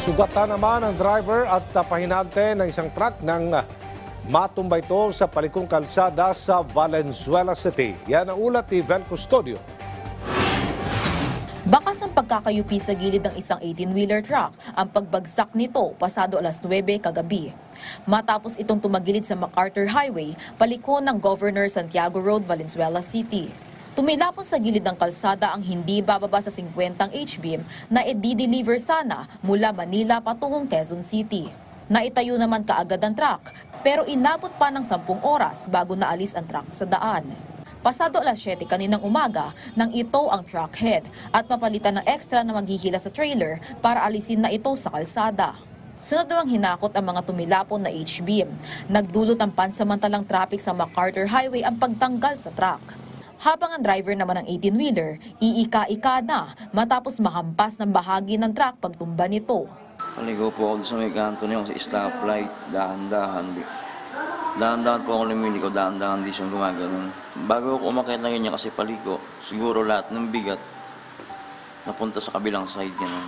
Nasugatan naman ang driver at pahinante ng isang truck nang matumba ito sa palikong kalsada sa Valenzuela City. Yan ang ulat ni Vel Custodio. Bakas ang pagkakayupi sa gilid ng isang 18-wheeler truck ang pagbagsak nito pasado alas 9 kagabi. Matapos itong tumagilid sa MacArthur Highway, palikon ng Governor Santiago Road, Valenzuela City. Tumilapon sa gilid ng kalsada ang hindi bababa sa 50 HBM na i-deliver sana mula Manila patungong Quezon City. Naitayo naman kaagad ang truck pero inabot pa ng 10 oras bago naalis ang truck sa daan. Pasado alas 7 kaninang umaga nang ito ang truck head at papalitan ng extra na maghihila sa trailer para alisin na ito sa kalsada. Sunod namang hinakot ang mga tumilapon na HBM. Nagdulot ang pansamantalang traffic sa MacArthur Highway ang pagtanggal sa truck. Habang ang driver naman ng 18-wheeler, iika-ika na matapos mahampas ng bahagi ng truck pagtumba nito. Paligo po ako sa may kanto niyo sa stoplight, dahan-dahan. Dahan-dahan po ako lumiligo, dahan-dahan di siyang gumagano'n. Bago ako umakyat na ganyan kasi paligo, siguro lahat ng bigat napunta sa kabilang side ganun.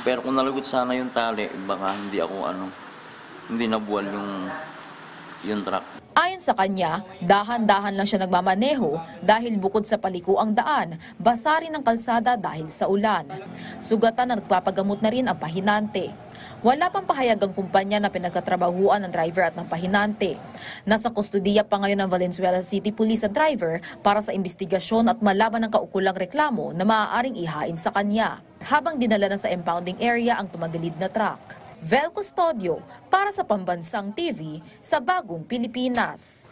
Pero kung nalagot sana yung tali, baka hindi nabuwal yung truck. Ayon sa kanya, dahan-dahan lang siya nagmamaneho dahil bukod sa paliko ang daan, basa rin ang kalsada dahil sa ulan. Sugatan na nagpapagamot na rin ang pahinante. Wala pang pahayag ang kumpanya na pinagkatrabahuan ng driver at ng pahinante. Nasa kustudiya pa ngayon ng Valenzuela City Police ang driver para sa investigasyon at malaman ng kaukulang reklamo na maaaring ihain sa kanya. Habang dinala na sa impounding area ang tumagilid na truck. Vel Custodio para sa Pambansang TV sa Bagong Pilipinas.